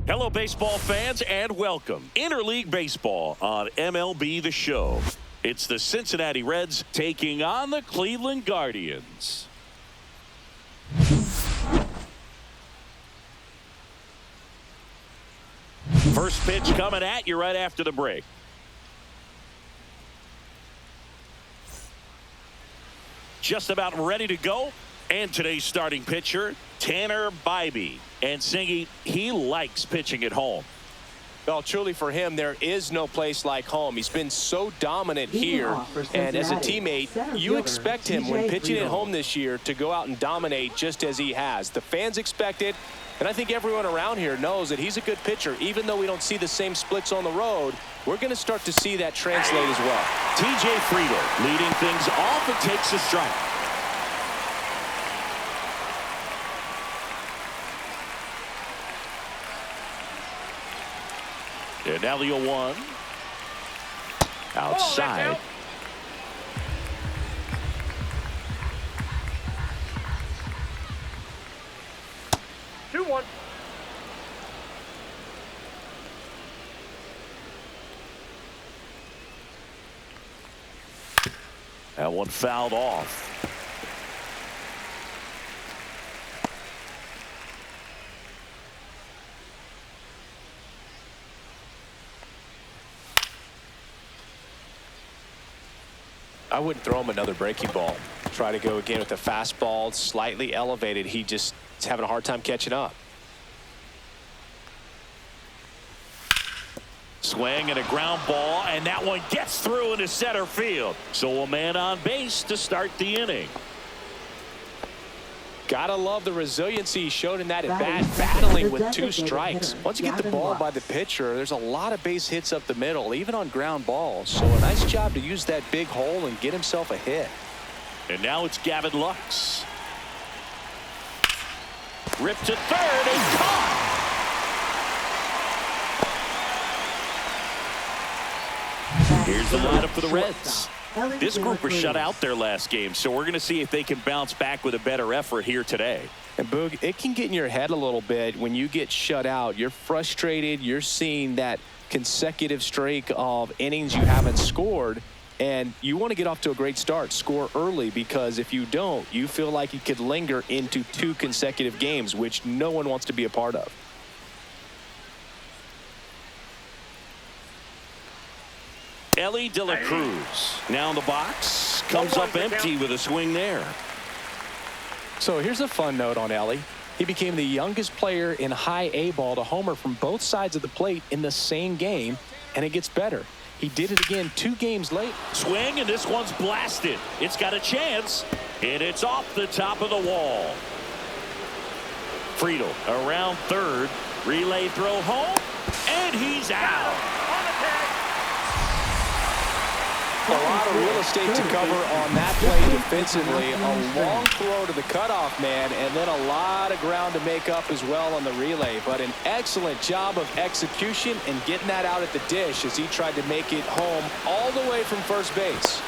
Hello, baseball fans, and welcome. Interleague Baseball on MLB The Show. It's the Cincinnati Reds taking on the Cleveland Guardians. First pitch coming at you right after the break. Just about ready to go. And today's starting pitcher, Tanner Bybee. And Singy, he likes pitching at home. Well, truly for him, there is no place like home. He's been so dominant here. And as a teammate, you expect him when pitching at home this year to go out and dominate just as he has. The fans expect it. And I think everyone around here knows that he's a good pitcher. Even though we don't see the same splits on the road, we're going to start to see that translate as well. TJ Friedl leading things off and takes a strike. And now the 0-1. Outside. 2-1. That one fouled off. I wouldn't throw him another breaking ball. Try to go again with the fastball, slightly elevated. He just is having a hard time catching up. Swing and a ground ball, and that one gets through into center field. So a man on base to start the inning. Gotta love the resiliency he showed in that at bat, battling with 2 strikes. Once you get the ball by the pitcher, there's a lot of base hits up the middle, even on ground balls. So a nice job to use that big hole and get himself a hit. And now it's Gavin Lux. Ripped to third and caught. Here's the lineup for the Reds. This group was shut out their last game, so we're going to see if they can bounce back with a better effort here today. And Boog, it can get in your head a little bit when you get shut out. You're frustrated. You're seeing that consecutive streak of innings you haven't scored, and you want to get off to a great start, score early, because if you don't, you feel like you could linger into 2 consecutive games, which no one wants to be a part of. Ellie De La Cruz now in the box, comes up empty with a swing there. So here's a fun note on Ellie. He became the youngest player in high A ball to homer from both sides of the plate in the same game, and it gets better. He did it again 2 games late. Swing, and this one's blasted. It's got a chance, and it's off the top of the wall. Friedl around third, relay throw home, and he's out. A lot of real estate to cover on that play defensively. A long throw to the cutoff man, and then a lot of ground to make up as well on the relay. But an excellent job of execution and getting that out at the dish as he tried to make it home all the way from first base.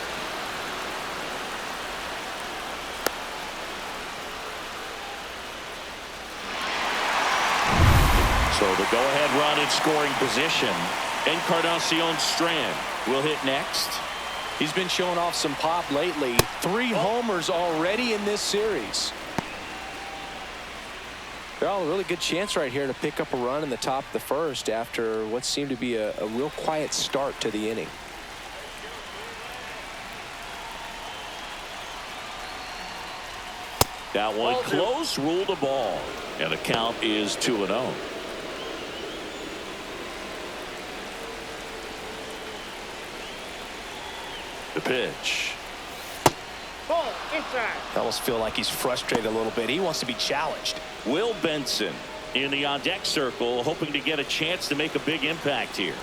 So the go-ahead run in scoring position. Encarnacion Strand will hit next. He's been showing off some pop lately. 3 homers already in this series. Well, a really good chance right here to pick up a run in the top of the first after what seemed to be a real quiet start to the inning. That one close, ruled a ball. And the count is 2-0. The pitch. Ball inside. I almost feel like he's frustrated a little bit. He wants to be challenged. Will Benson in the on-deck circle, hoping to get a chance to make a big impact here.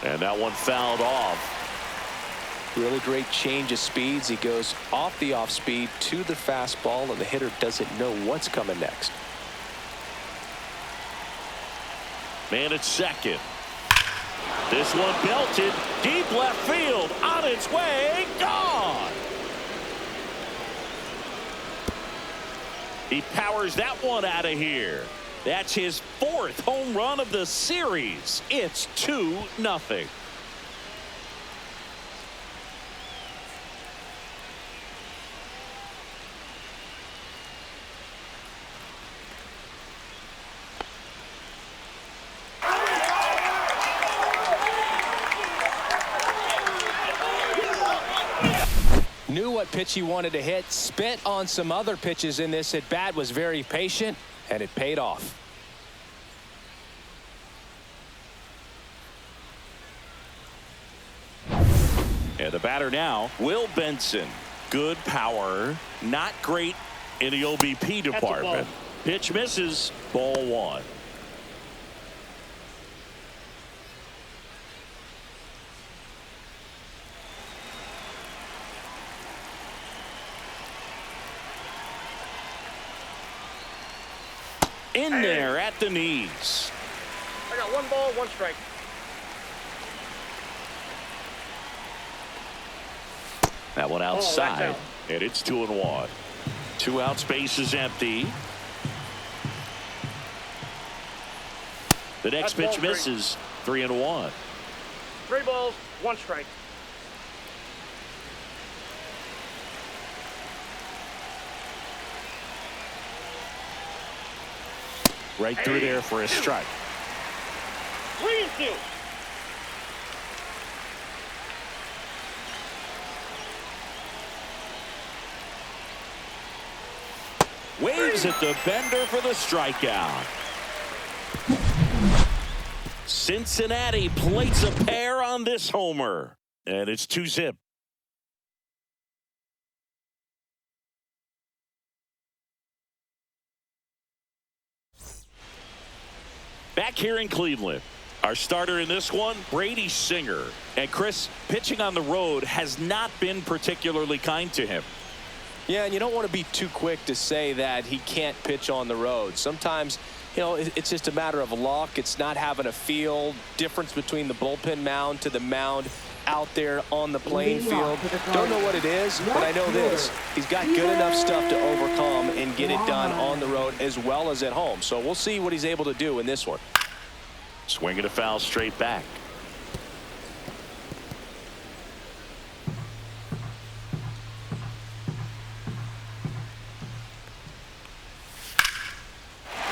And that one fouled off. Really great change of speeds. He goes off the off speed to the fastball, and the hitter doesn't know what's coming next. Man at second. This one belted deep left field, on its way, gone. He powers that one out of here. That's his 4th home run of the series. It's 2-0. Knew what pitch he wanted to hit, spent on some other pitches in this at bat, was very patient, and it paid off. And the batter now, Will Benson. Good power, not great in the OBP department. Pitch misses, ball 1. In there at the knees. I got 1 ball, 1 strike. That one outside, and it's 2-1. 2 outs, base is empty. The next pitch misses, 3-1. 3 balls, 1 strike. Right through there for a strike. 3-2. Waves at the bender for the strikeout. Cincinnati plates a pair on this homer, and it's 2-0. Back here in Cleveland, our starter in this one, Brady Singer. And Chris, pitching on the road has not been particularly kind to him. Yeah, and you don't want to be too quick to say that he can't pitch on the road. Sometimes, you know, it's just a matter of luck. It's not having a feel. Difference between the bullpen mound to the mound out there on the playing field. Don't know what it is, but I know this. He's got good enough stuff to overcome and get it done on the road as well as at home. So we'll see what he's able to do in this one. Swinging a foul straight back.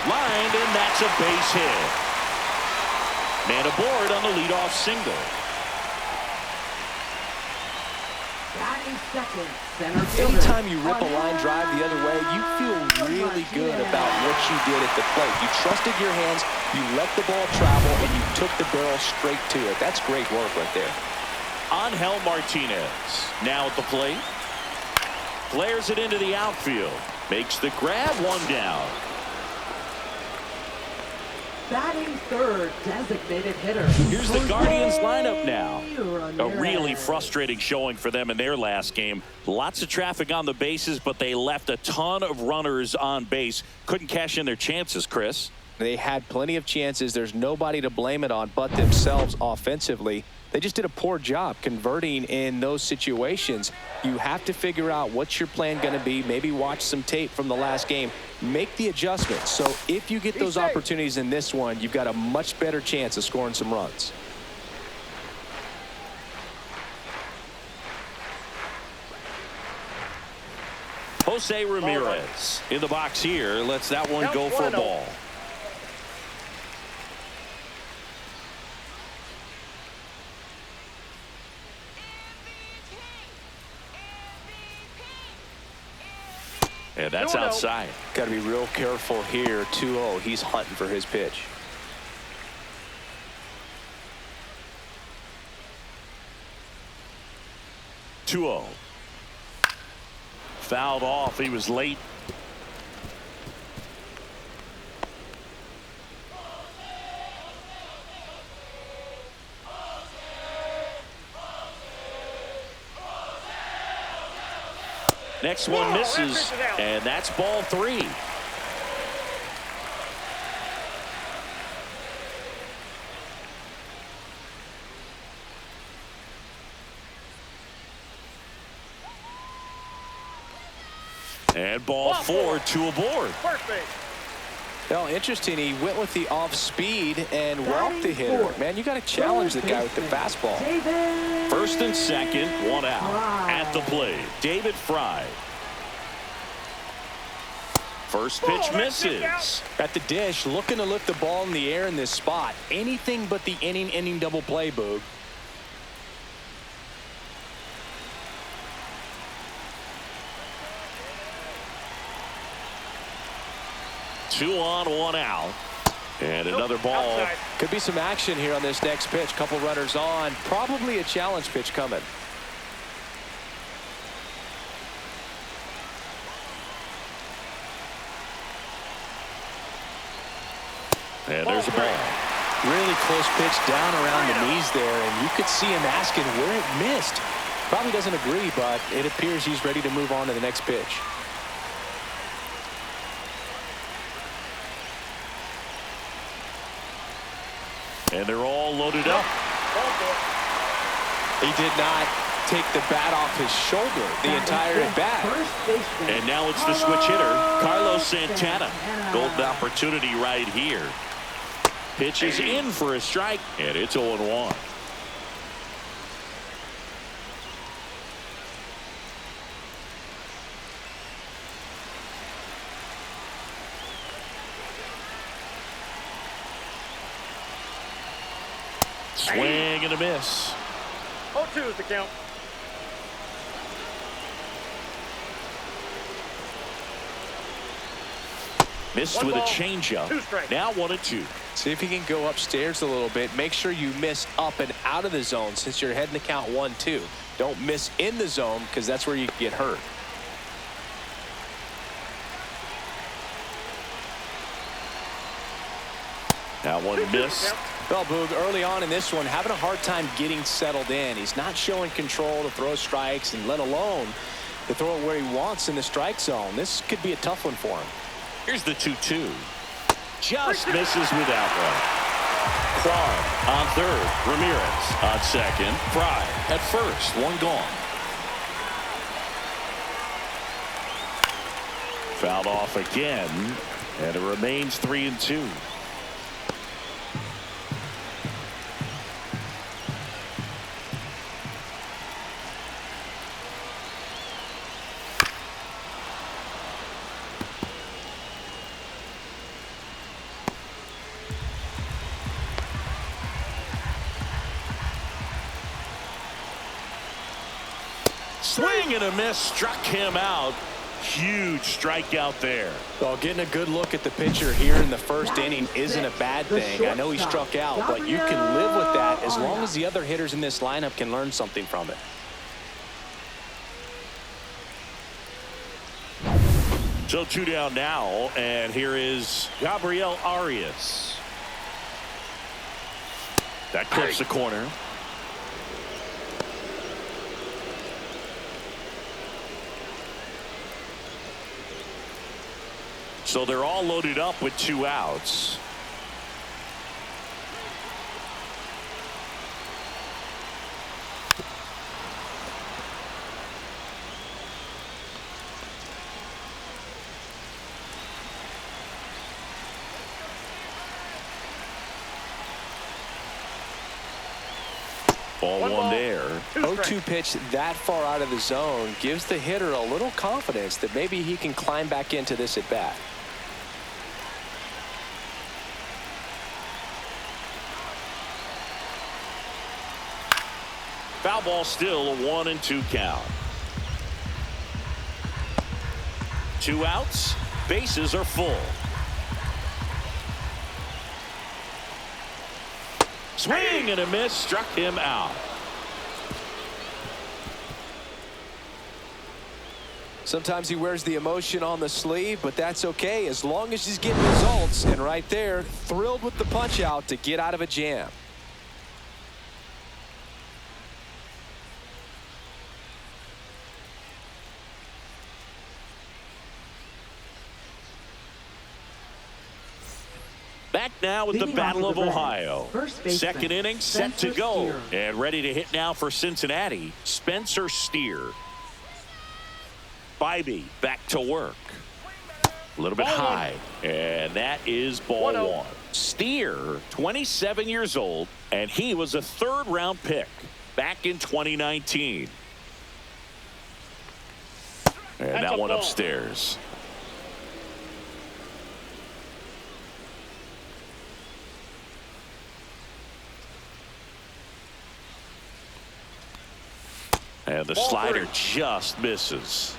Lined, and that's a base hit. Man aboard on the leadoff single. Anytime you rip a line drive the other way, you feel really good about what you did at the plate. You trusted your hands, you let the ball travel, and you took the barrel straight to it. That's great work right there. Angel Martinez now at the plate. Flares it into the outfield. Makes the grab, 1 down. Batting third, designated hitter. Here's the Guardians lineup now. A really frustrating showing for them in their last game. Lots of traffic on the bases, but they left a ton of runners on base. Couldn't cash in their chances, Chris. They had plenty of chances. There's nobody to blame it on but themselves offensively. They just did a poor job converting in those situations. You have to figure out what's your plan going to be. Maybe watch some tape from the last game. Make the adjustments. So if you get those opportunities in this one, you've got a much better chance of scoring some runs. Jose Ramirez in the box here. Lets that one go for a ball. And that's outside. Got to be real careful here. 2-0. He's hunting for his pitch. Fouled off. He was late. Next one misses, and that's ball 3. And ball four, two aboard. First base. Well, interesting. He went with the off speed and walked the hitter. Man, you got to challenge the guy with the fastball. First and second, one out. At the plate, David Fry. First pitch misses. At the dish, looking to lift the ball in the air in this spot. Anything but the inning double play, Boog. Two on, one out. And another ball. Outside. Could be some action here on this next pitch. Couple runners on. Probably a challenge pitch coming. And there's a ball. Really close pitch down around the knees there, and you could see him asking where it missed. Probably doesn't agree, but it appears he's ready to move on to the next pitch. And they're all loaded up. He did not take the bat off his shoulder the entire at bat. And now it's the switch hitter, Carlos Santana. Golden opportunity right here. Pitch is in for a strike, and it's 0-1. Swing and a miss. 0-2 is the count. Missed One with a ball, changeup. 2 strikes. Now 1-2. See if he can go upstairs a little bit. Make sure you miss up and out of the zone since you're heading the count 1-2. Don't miss in the zone because that's where you get hurt. Now one missed. Well, Boog, early on in this one, having a hard time getting settled in. He's not showing control to throw strikes, and let alone to throw it where he wants in the strike zone. This could be a tough one for him. Here's the 2-2. Just misses with that one. Kwan on third. Ramirez on second. Fry at first. One gone. Fouled off again, and it remains 3-2. Swing and a miss, struck him out. Huge strikeout there. Well, getting a good look at the pitcher here in the first inning isn't a bad thing. I know he struck out, but you can live with that as long as the other hitters in this lineup can learn something from it. So 2 down now, and here is Gabriel Arias. That clips the corner. So they're all loaded up with 2 outs. Ball one there. 0-2 pitch that far out of the zone gives the hitter a little confidence that maybe he can climb back into this at bat. Foul ball still, a 1-2 count. 2 outs, bases are full. Swing and a miss, struck him out. Sometimes he wears the emotion on the sleeve, but that's okay as long as he's getting results. And right there, thrilled with the punch out to get out of a jam. Back now with the Battle of Ohio. Second inning set to go. And ready to hit now for Cincinnati, Spencer Steer. Bybee back to work. A little bit high, and that is ball 1. Steer, 27 years old, and he was a third-round pick back in 2019. And that one upstairs. And the slider just misses.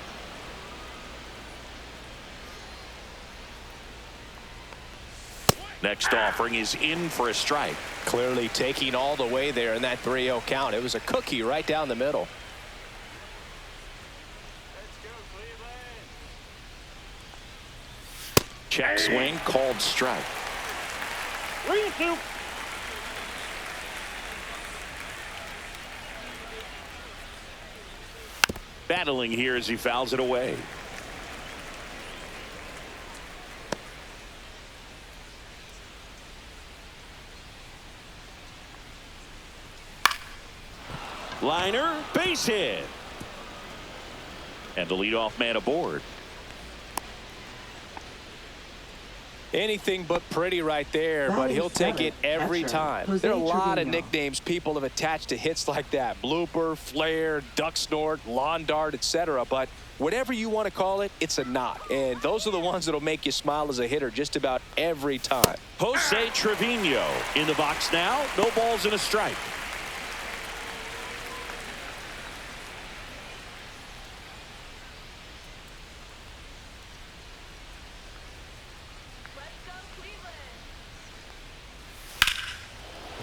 Next offering is in for a strike. Clearly taking all the way there in that 3-0 count. It was a cookie right down the middle. Check swing, called strike. 3-2. Battling here as he fouls it away. Liner, base hit. And the leadoff man aboard. Anything but pretty right there, but he'll take it every time. There are a lot of nicknames people have attached to hits like that. Blooper, flare, duck snort, lawn dart, etc. But whatever you want to call it, it's a knock. And those are the ones that'll make you smile as a hitter just about every time. Jose Trevino in the box now. No balls and a strike.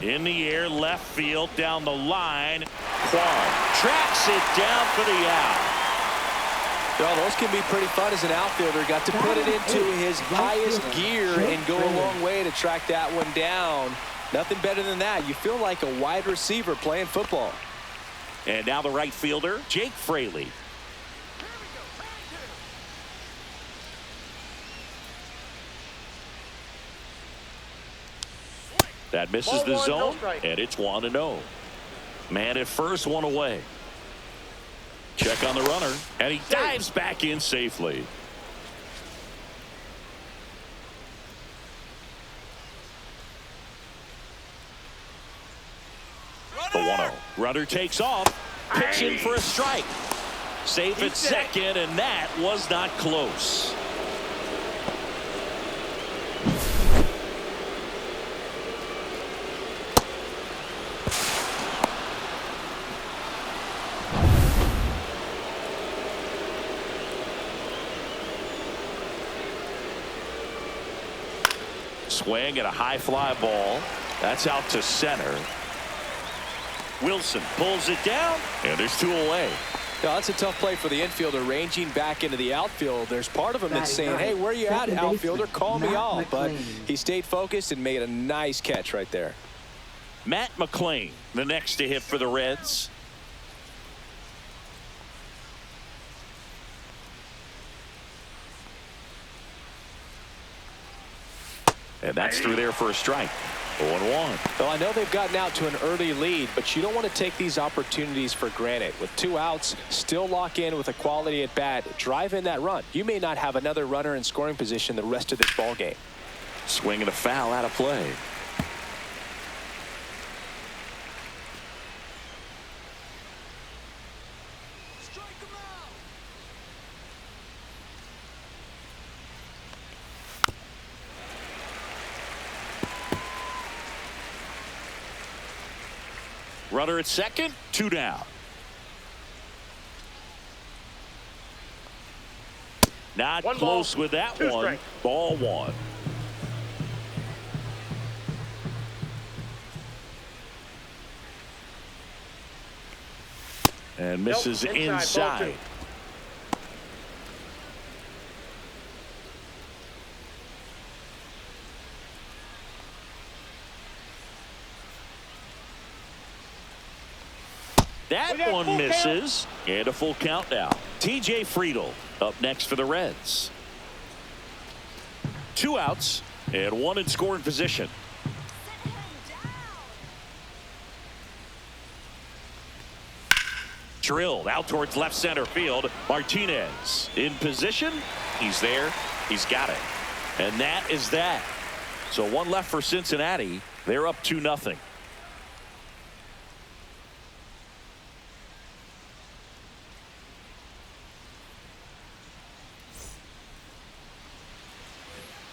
In the air, left field, down the line. Quam tracks it down for the out. Well, those can be pretty fun as an outfielder. Got to put it into his highest gear and go a long way to track that one down. Nothing better than that. You feel like a wide receiver playing football. And now the right fielder, Jake Fraley. That misses the zone, and it's 1-0. Man at first, one away. Check on the runner, and he dives back in safely. The 1-0. Runner takes off, pitch in for a strike. Safe at second, and that was not close. Swing at a high fly ball. That's out to center. Wilson pulls it down, and there's 2 away. Yeah, that's a tough play for the infielder, ranging back into the outfield. There's part of him that's saying, hey, where are you at, outfielder? Call me off. But he stayed focused and made a nice catch right there. Matt McClain, the next to hit for the Reds. And that's through there for a strike. 0-1. Well, I know they've gotten out to an early lead, but you don't want to take these opportunities for granted. With 2 outs, still lock in with a quality at bat. Drive in that run. You may not have another runner in scoring position the rest of this ball game. Swing and a foul out of play. Runner at second, 2 down. Not close with that one. Strike. Ball 1. And misses inside. That one misses, and a full count now. TJ Friedl up next for the Reds. 2 outs and 1 in scoring position. drilled out towards left center field. Martinez in position. He's there. He's got it. And that is that. So one left for Cincinnati. They're up 2-0.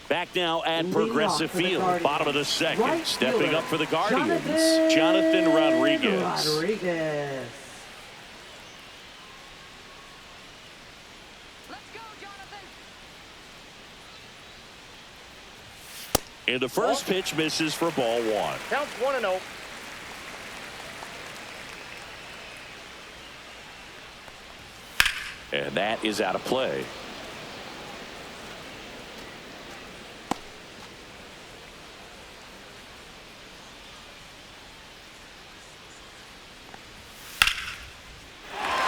Back now at Progressive Field, bottom of the second. Right stepping fielder, up for the Guardians, Jonathan Rodriguez. Rodriguez. Let's go, Jonathan. And the first pitch misses for ball one. Counts 1-0. And that is out of play.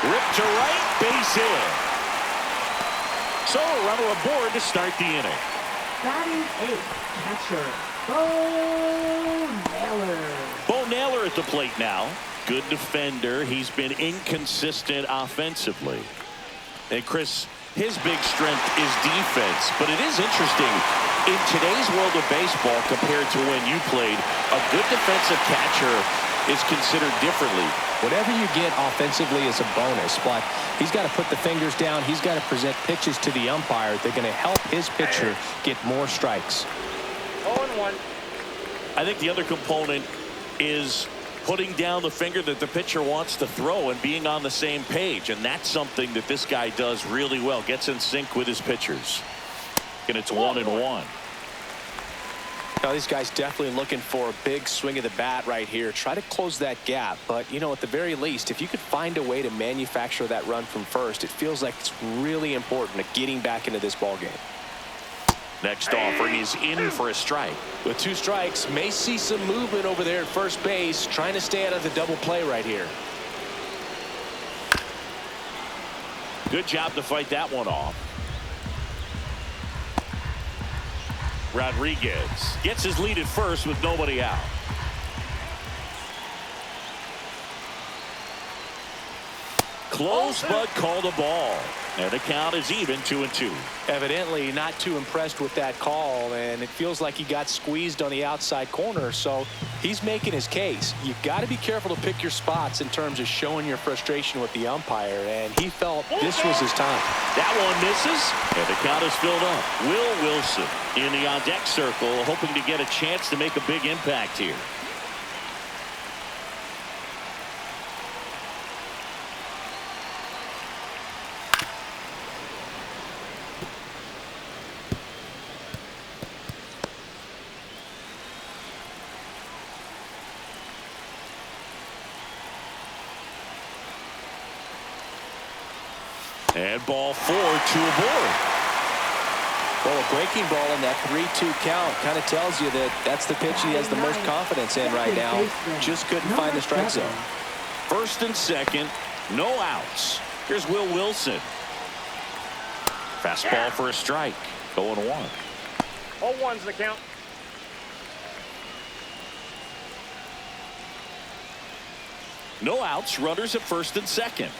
Ripped to right, base hit. So a runner aboard to start the inning. Batting eighth, catcher, Bo Naylor at the plate now. Good defender. He's been inconsistent offensively. And Chris, his big strength is defense. But it is interesting, in today's world of baseball compared to when you played, a good defensive catcher is considered differently. Whatever you get offensively is a bonus, but he's got to put the fingers down. He's got to present pitches to the umpire. They're going to help his pitcher get more strikes. 0-1. I think the other component is putting down the finger that the pitcher wants to throw and being on the same page. And that's something that this guy does really well. Gets in sync with his pitchers. And it's 1-1. Now, these guys definitely looking for a big swing of the bat right here. Try to close that gap. But, you know, at the very least, if you could find a way to manufacture that run from first, it feels like it's really important to getting back into this ball game. Next offering is in for a strike. With 2 strikes, may see some movement over there at first base, trying to stay out of the double play right here. Good job to fight that one off. Rodriguez gets his lead at first with nobody out. Close, but called a ball. And the count is even 2-2. Evidently not too impressed with that call, and it feels like he got squeezed on the outside corner, so he's making his case. You've got to be careful to pick your spots in terms of showing your frustration with the umpire, and he felt this was his time. That one misses, and the count is filled up. Will Wilson in the on-deck circle, hoping to get a chance to make a big impact here. And ball 4, 2 aboard. Well, a breaking ball in that 3-2 count kind of tells you that that's the pitch he has the most confidence in right now. Just couldn't find the strike zone. First and second, no outs. Here's Will Wilson. Fastball for a strike. 0-1. 0-1's the count. No outs. Runners at first and second.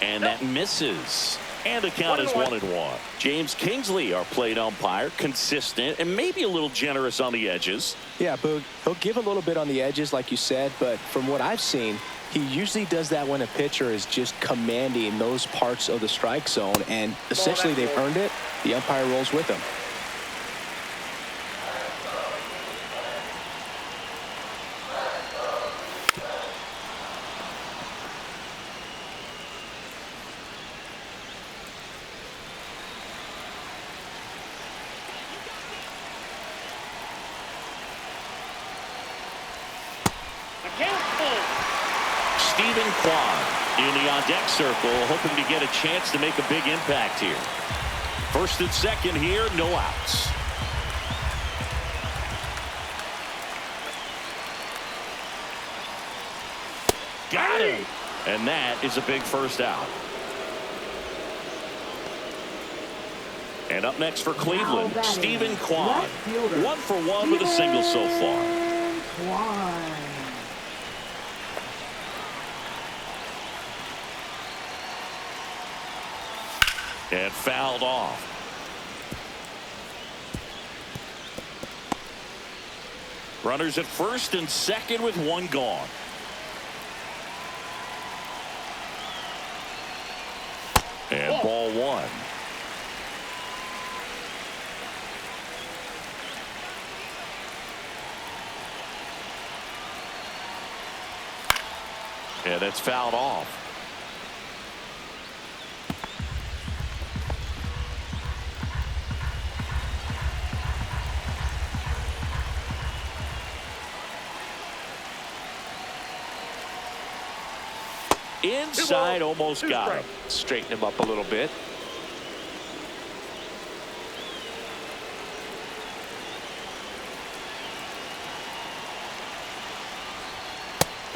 And that misses. And the count is 1-1. James Kingsley, our plate umpire, consistent and maybe a little generous on the edges. Yeah, Boog, he'll give a little bit on the edges, like you said, but from what I've seen, he usually does that when a pitcher is just commanding those parts of the strike zone, and essentially they've earned it. The umpire rolls with them. Steven Kwan in the on-deck circle, hoping to get a chance to make a big impact here. First and second here, no outs. Got him. And that is a big first out. And up next for Cleveland, Now batting, Stephen Kwan. left fielder, 1 for 1 with a single so far. Kwan. And fouled off. Runners at first and second with 1 gone. And ball 1. And it's fouled off. Inside, almost got him. Straighten him up a little bit.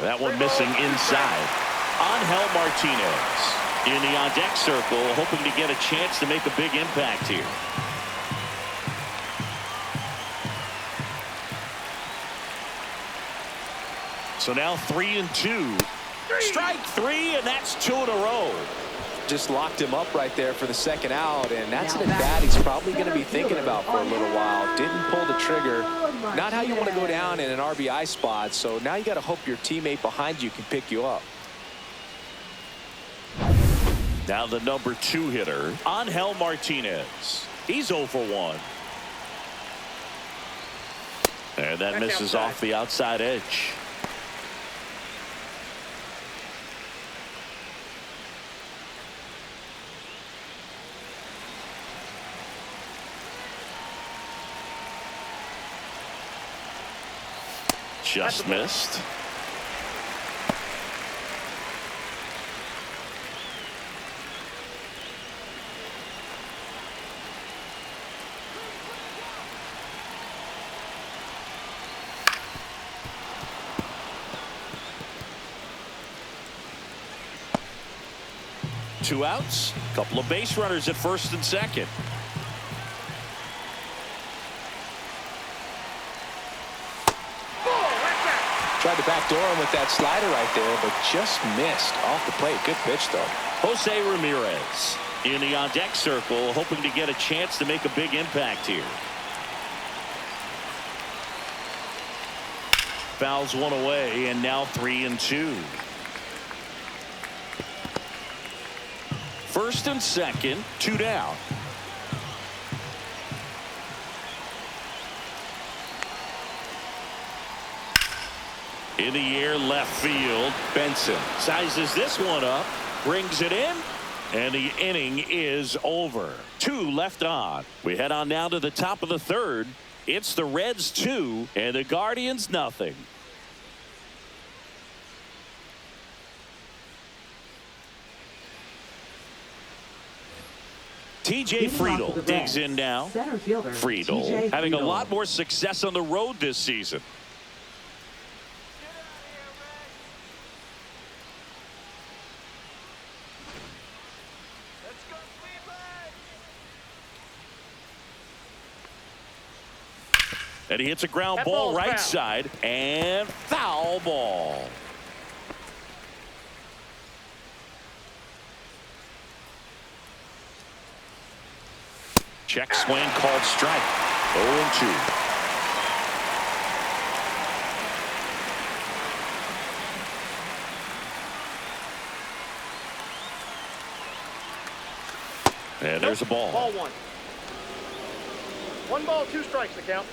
That one missing inside. Angel Martinez in the on-deck circle, hoping to get a chance to make a big impact here. So now 3-2. Strike 3, and that's 2 in a row. Just locked him up right there for the second out, and that's an at-bat he's probably going to be thinking about for a little while. Didn't pull the trigger. Not how you want to go down in an RBI spot, so now you got to hope your teammate behind you can pick you up. Now the number 2 hitter, Angel Martinez. He's 0 for 1. And that misses off the outside edge. Just missed. Two outs, couple of base runners at first and second. Tried to backdoor him with that slider right there, but just missed off the plate. Good pitch, though. Jose Ramirez in the on-deck circle, hoping to get a chance to make a big impact here. Fouls one away, and now 3-2. First and second, 2 down. In the air, left field. Benson sizes this one up, brings it in, and the inning is over. 2 left on. We head on now to the top of the 3rd. It's the Reds 2 and the Guardians nothing. TJ Friedel digs in now. Friedel having a lot more success on the road this season. And he hits a ground ball right side, and foul ball. Check swing called strike. 0-2. And there's a ball. Ball 1. 1 ball, 2 strikes, the count.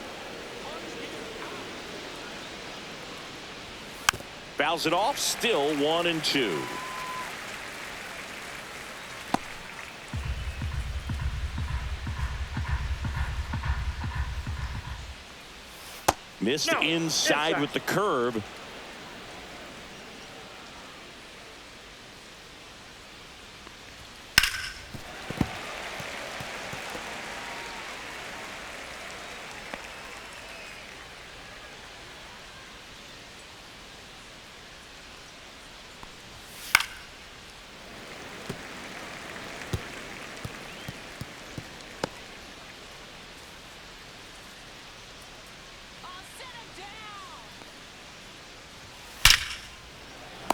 Fouls it off, still 1-2. Missed inside with the curve.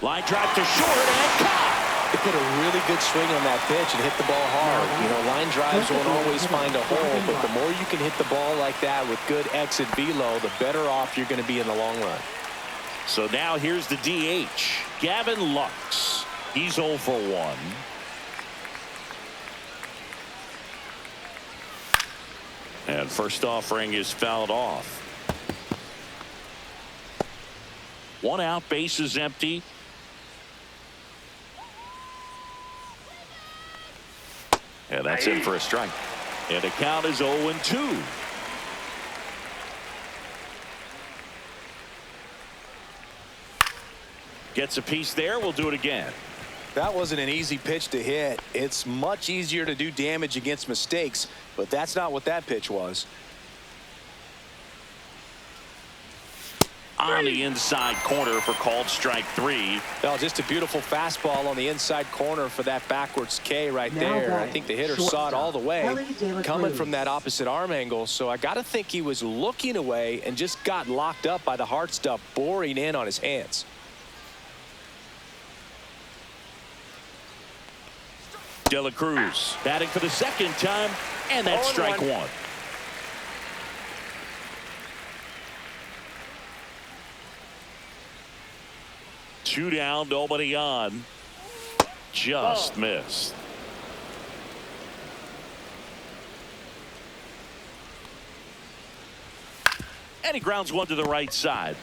Line drive to short and caught. He put a really good swing on that pitch and hit the ball hard. You know, line drives won't always find a hole, but the more you can hit the ball like that with good exit velo, the better off you're going to be in the long run. So now here's the DH, Gavin Lux. He's 0 for 1. And first offering is fouled off. 1 out, base is empty. And that's in for a strike. And the count is 0-2. Gets a piece there. We'll do it again. That wasn't an easy pitch to hit. It's much easier to do damage against mistakes, but that's not what that pitch was. On the inside corner for called strike 3. Well, just a beautiful fastball on the inside corner for that backwards K right there. I think the hitter saw it all the way coming from that opposite arm angle. So I got to think he was looking away and just got locked up by the hard stuff boring in on his hands. De La Cruz batting for the second time, and that's strike 1. Two down, nobody on. Just missed. And he grounds one to the right side.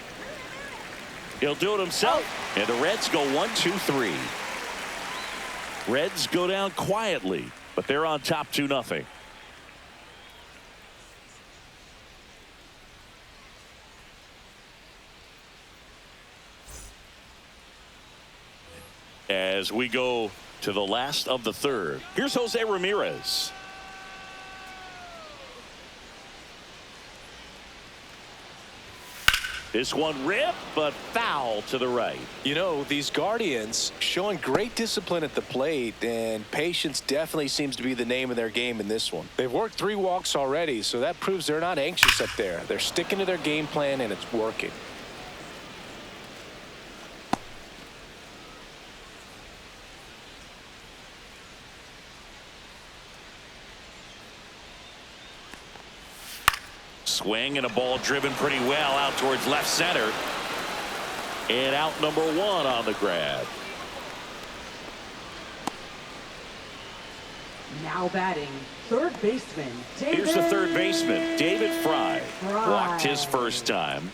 He'll do it himself. And the Reds go 1-2-3. Reds go down quietly, but they're on top 2-0. As we go to the last of the third, here's Jose Ramirez. This one ripped, but foul to the right. You know, these Guardians showing great discipline at the plate, and patience definitely seems to be the name of their game in this one. They've worked 3 walks already, so that proves they're not anxious up there. They're sticking to their game plan, and it's working. Swing and a ball driven pretty well out towards left center. And out number 1 on the grab. Now batting, third baseman, David. Here's the third baseman, David Fry. Walked his first time.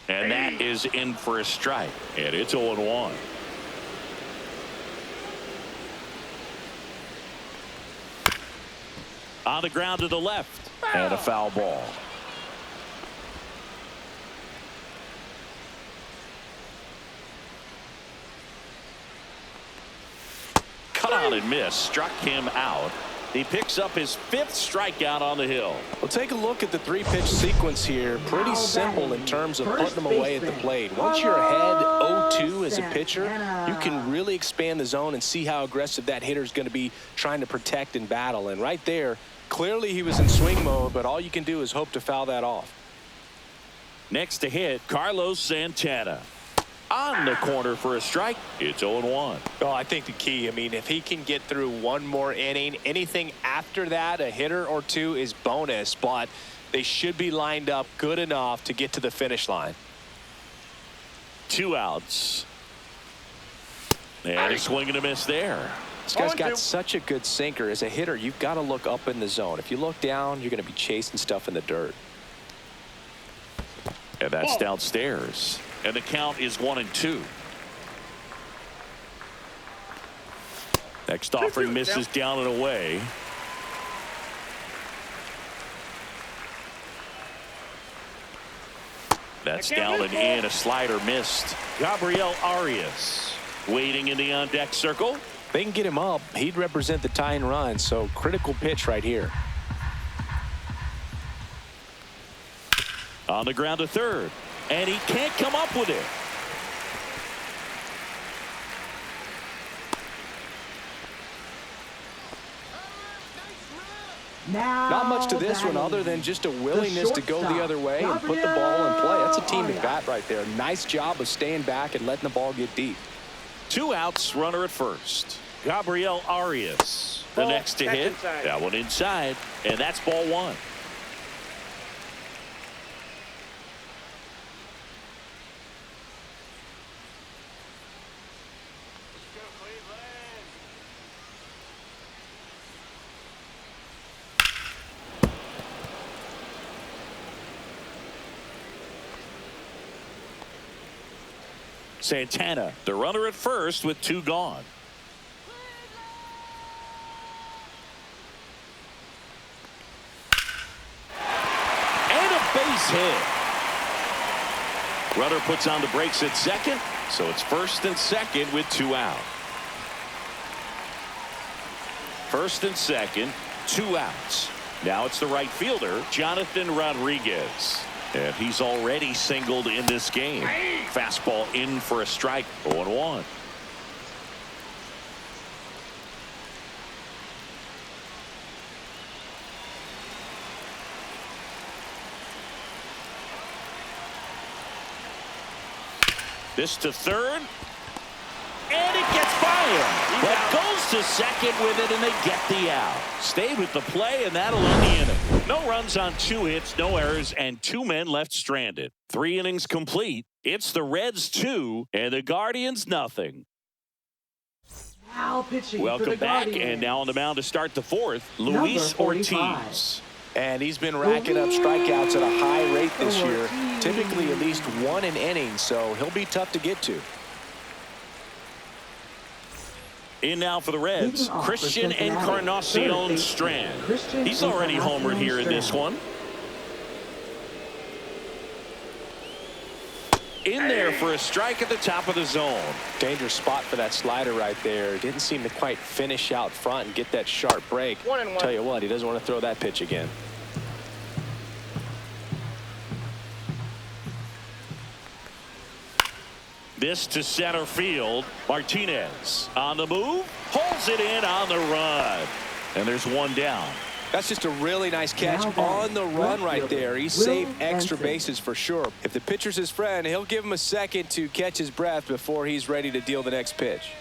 And that is in for a strike. And it's 0-1. On the ground to the left. And a foul ball. Cut on and miss. Struck him out. He picks up his 5th strikeout on the hill. Well, take a look at the 3-pitch sequence here. Pretty simple in terms of putting them away at the plate. Once you're ahead 0-2 as a pitcher, you can really expand the zone and see how aggressive that hitter is going to be trying to protect and battle. And right there, clearly he was in swing mode, but all you can do is hope to foul that off. Next to hit, Carlos Santana. On the corner for a strike. It's 0-1. Oh, I think the key, I mean, if he can get through one more inning, anything after that, a hitter or 2 is bonus, but they should be lined up good enough to get to the finish line. 2 outs. And a swing and a miss there. This guy's got such a good sinker. As a hitter, you've got to look up in the zone. If you look down, you're going to be chasing stuff in the dirt. And that's downstairs. And the count is 1-2. Next offering misses down and away. That's down and in. A slider missed. Gabriel Arias waiting in the on-deck circle. If they can get him up, he'd represent the tying run. So critical pitch right here. On the ground to third. And he can't come up with it. Now Not much to this one other than just a willingness to go the other way and put the ball in play. That's a team at bat right there. Nice job of staying back and letting the ball get deep. 2 outs, runner at first. Gabriel Arias, the next to hit. Inside. That one inside, and that's ball 1. Santana, the runner at first with 2 gone. And a base hit. Runner puts on the brakes at second, so it's first and second with 2 out. First and second, 2 outs. Now it's the right fielder, Jonathan Rodriguez. And he's already singled in this game. Fastball in for a strike, 0-1. This to third. And it gets by him. But goes to second with it, and they get the out. Stay with the play, and that'll end the inning. No runs on 2 hits, no errors, and 2 men left stranded. 3 innings complete. It's the Reds 2 and the Guardians nothing. Now pitching Welcome for the back, Guardians. and now on the mound to start the 4th, Luis Number 45. Ortiz. And he's been racking up strikeouts at a high rate this year. Typically at least 1 an inning, so he'll be tough to get to. In now for the Reds, Christian Encarnacion Strand. He's already homered here in this one. In there for a strike at the top of the zone. Dangerous spot for that slider right there. Didn't seem to quite finish out front and get that sharp break. 1-1. Tell you what, he doesn't want to throw that pitch again. This to center field. Martinez on the move. Holds it in on the run. And there's 1 down. That's just a really nice catch on the run right there. He saved extra bases for sure. If the pitcher's his friend, he'll give him a second to catch his breath before he's ready to deal the next pitch.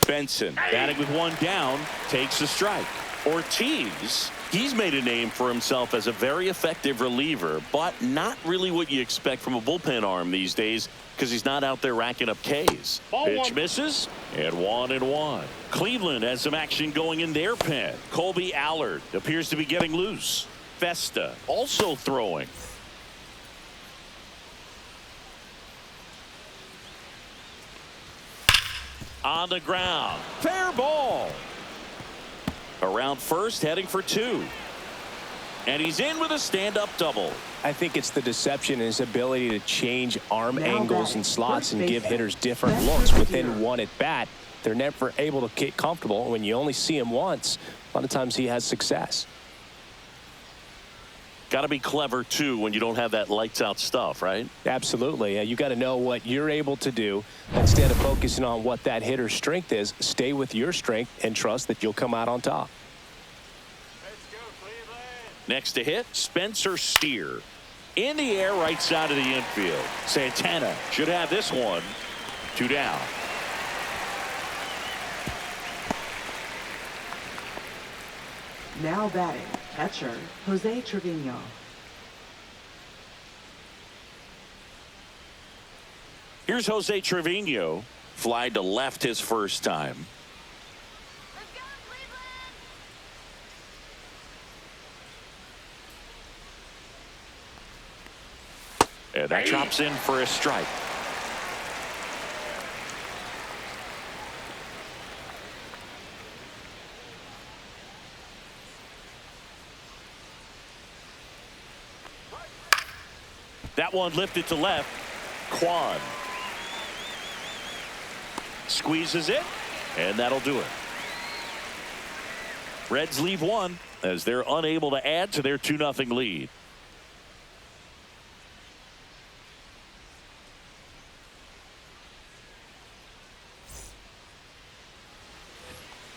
Benson batting with 1 down takes a strike. Ortiz, he's made a name for himself as a very effective reliever, but not really what you expect from a bullpen arm these days because he's not out there racking up Ks. Pitch misses, and 1-1. Cleveland has some action going in their pen. Colby Allard appears to be getting loose. Festa also throwing. On the ground. Fair ball. Around first, heading for 2. And he's in with a stand-up double. I think it's the deception in his ability to change arm angles and slots and give hitters different looks within 1 at bat. They're never able to get comfortable. When you only see him once, a lot of times he has success. Got to be clever, too, when you don't have that lights-out stuff, right? Absolutely. You got to know what you're able to do. Instead of focusing on what that hitter's strength is, stay with your strength and trust that you'll come out on top. Next to hit, Spencer Steer. In the air, right side of the infield. Santana should have this one. 2 down. Now batting, catcher, Jose Trevino. Here's Jose Trevino. Fly to left his first time. And that drops in for a strike. That one lifted to left. Quan squeezes it, and that'll do it. Reds leave 1 as they're unable to add to their 2-0 lead.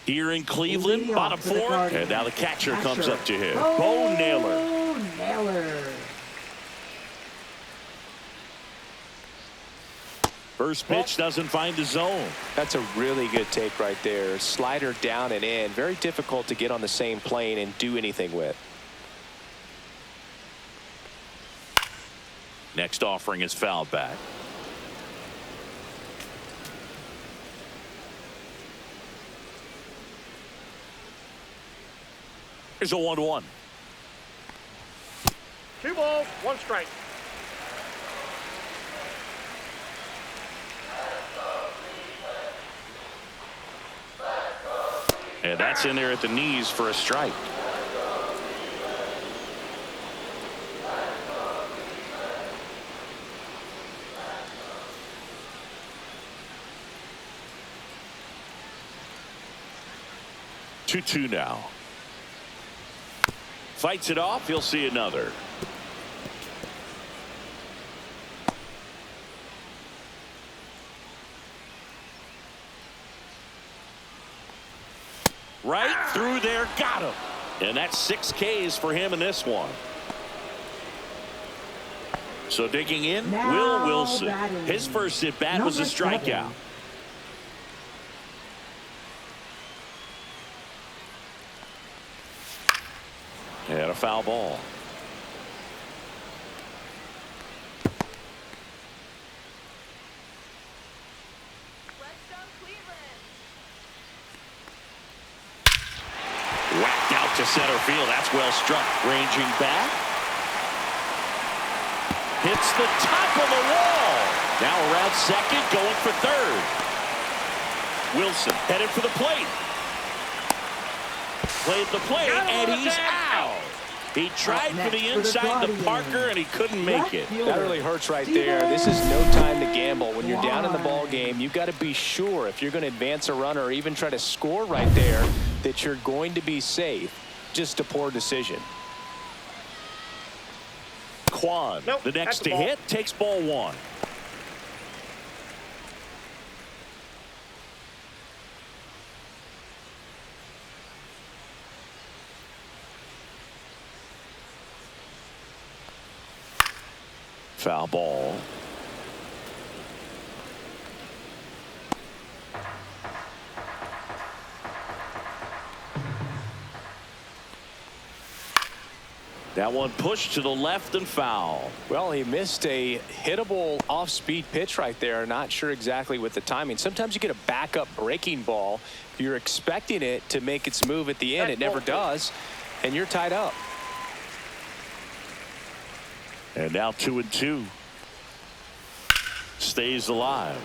Here in Cleveland, Leading bottom off for the four, Guardians. and now the catcher comes up to hit. Bo Bo Naylor. Naylor. First pitch doesn't find the zone. That's a really good take right there. Slider down and in. Very difficult to get on the same plane and do anything with. Next offering is fouled back. Here's a 1-1. 2 balls, 1 strike. And that's in there at the knees for a strike. Two now. Fights it off. He'll see another. Right through there, got him. And that's 6 Ks for him in this one. So digging in, Now Will Wilson. batting. His first at bat was a Number 7. strikeout. And a foul ball. Whacked out to center field. That's well struck. Ranging back. Hits the top of the wall. Now around second, going for third. Wilson headed for the plate. Played the plate, and he's out. He tried for the inside to Parker, and he couldn't make it. That really hurts right there. This is no time to gamble. When you're down in the ball game, you've got to be sure if you're going to advance a runner or even try to score right there that you're going to be safe. Just a poor decision. Quan, Nope, the next that's to the ball. hit, takes ball 1. Foul ball. That one pushed to the left and foul. Well, he missed a hittable off-speed pitch right there. Not sure exactly with the timing. Sometimes you get a backup breaking ball. You're expecting it to make its move at the end. It never does, and you're tied up. And now 2-2. Stays alive.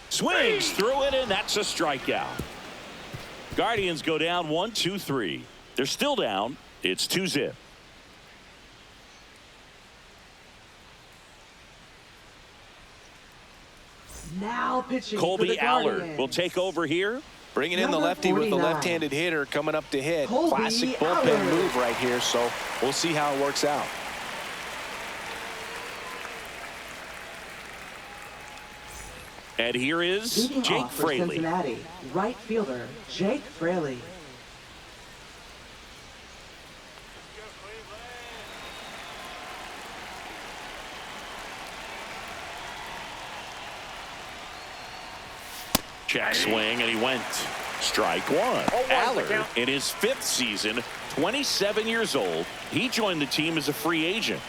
Swings through it, and that's a strikeout. Guardians go down 1-2-3. They're still down. It's 2-zip. Now pitching for Colby the Allard Guardians. will take over here. Bringing in the Number lefty with the 49. left-handed hitter coming up to hit. Colby Classic bullpen Allard. move right here, so we'll see how it works out. And here is Leading Jake off for Fraley. Cincinnati, right fielder Jake Fraley. Check swing, and he went. Strike 1. Allard, count. in his 5th season, 27 years old. He joined the team as a free agent.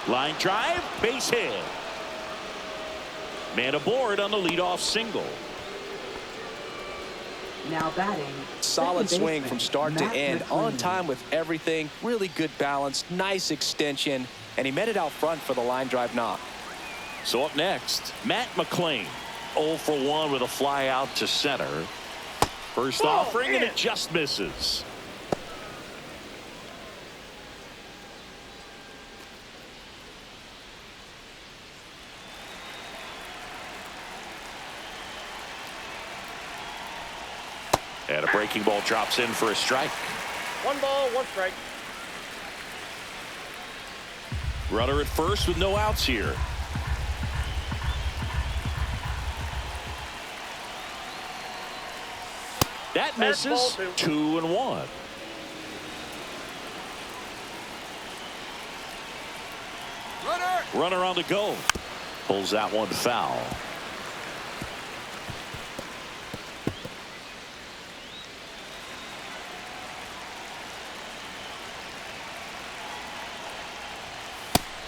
Line drive, base hit. Man aboard on the leadoff single. Now batting. Solid second swing baseman, from start to Matt end. On McLean. time with everything. Really good balance. Nice extension. And he met it out front for the line drive knock. So up next, Matt McLean. 0 for 1 with a fly out to center. First offering, and it just misses. And a breaking ball drops in for a strike. 1 ball, 1 strike. Runner at first with no outs here. That misses. 2-1. Runner on the go. Pulls that one foul.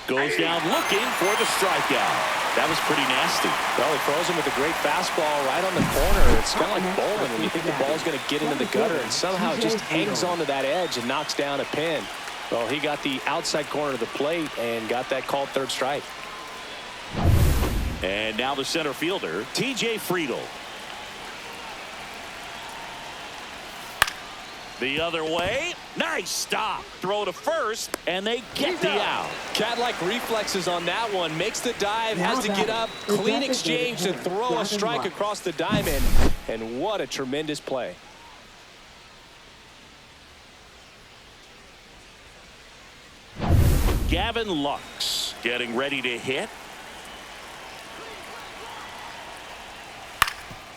Goes down looking for the strikeout. That was pretty nasty. Well, he throws him with a great fastball right on the corner. It's kind of like bowling when you think the ball's going to get into the gutter, and somehow it just hangs onto that edge and knocks down a pin. Well, he got the outside corner of the plate and got that called third strike. And now the center fielder, T.J. Friedl. The other way. Nice stop. Throw to first, and they get the out. Cat-like reflexes on that one. Makes the dive, has to get up, clean exchange to throw a strike across the diamond. And what a tremendous play. Gavin Lux getting ready to hit.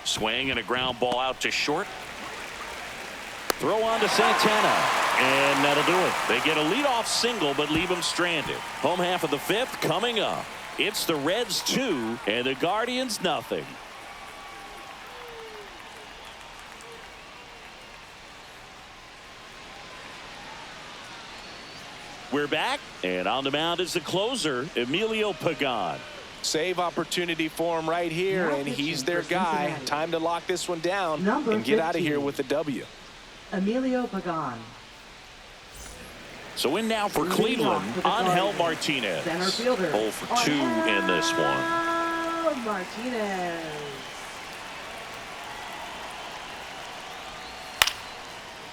Swing and a ground ball out to short. Throw on to Santana, and that'll do it. They get a leadoff single, but leave him stranded. Home half of the 5th coming up. It's the Reds 2 and the Guardians nothing. We're back, and on the mound is the closer, Emilio Pagan. Save opportunity for him right here, and he's their guy. Time to lock this one down and get out of here with the W. Emilio Pagan. So in now for Cleveland, Angel Martinez. Center fielder. 0 for 2 in this one. Martinez.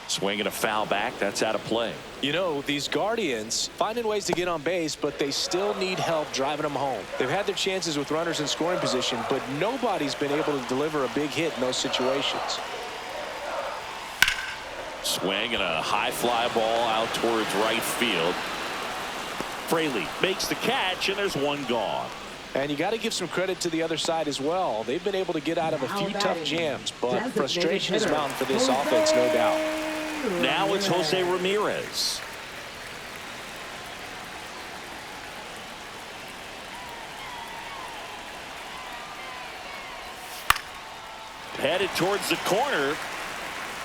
Swinging a foul back. That's out of play. You know, these Guardians finding ways to get on base, but they still need help driving them home. They've had their chances with runners in scoring position, but nobody's been able to deliver a big hit in those situations. Swing and a high fly ball out towards right field. Fraley makes the catch, and there's one gone. And you got to give some credit to the other side as well. They've been able to get out of a few tough jams, but frustration is mounting for this offense, no doubt. Now it's Jose Ramirez. Headed towards the corner,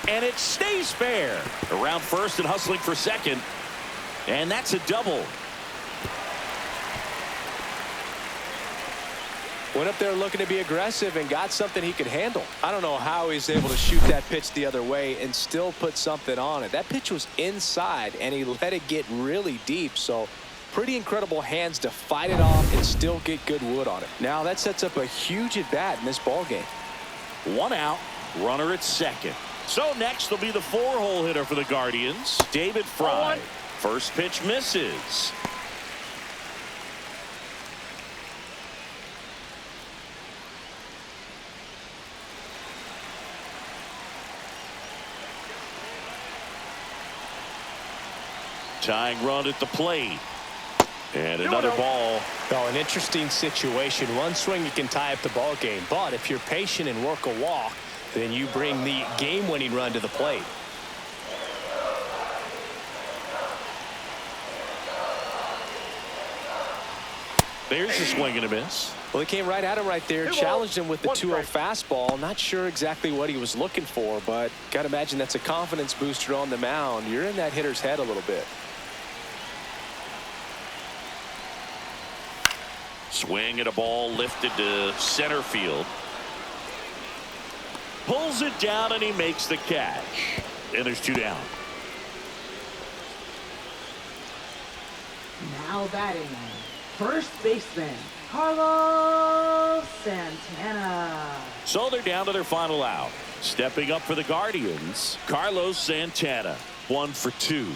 and it stays fair. Around first and hustling for second, and that's a double. Went up there looking to be aggressive and got something he could handle. I don't know how he's able to shoot that pitch the other way and still put something on it. That pitch was inside, and he let it get really deep. So pretty incredible hands to fight it off and still get good wood on it. Now that sets up a huge at-bat in this ball game. 1 out, runner at second. So next will be the 4-hole hitter for the Guardians, David Fry. First pitch misses. Tying run at the plate. And another ball. Oh, an interesting situation. One swing you can tie up the ball game, but if you're patient and work a walk, then you bring the game-winning run to the plate. There's a swing and a miss. Well, he came right at him right there, challenged him with the 2-0 fastball. Not sure exactly what he was looking for, but got to imagine that's a confidence booster on the mound. You're in that hitter's head a little bit. Swing at a ball lifted to center field. Pulls it down, and he makes the catch. And there's 2 down. Now batting, first baseman, Carlos Santana. So they're down to their final out. Stepping up for the Guardians, Carlos Santana, 1 for 2.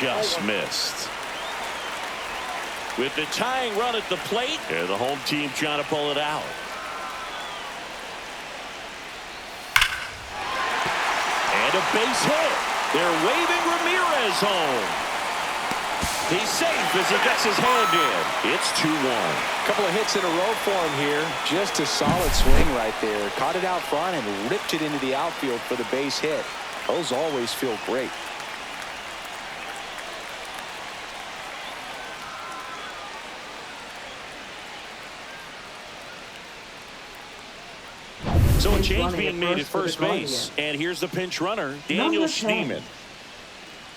just missed. With the tying run at the plate, and the home team trying to pull it out. And a base hit. They're waving Ramirez home. He's safe as he gets his hand in. It's 2-1. A couple of hits in a row for him here. Just a solid swing right there. Caught it out front and ripped it into the outfield for the base hit. Those always feel great. So a change being made at first base. And here's the pinch runner, Daniel Schneemann.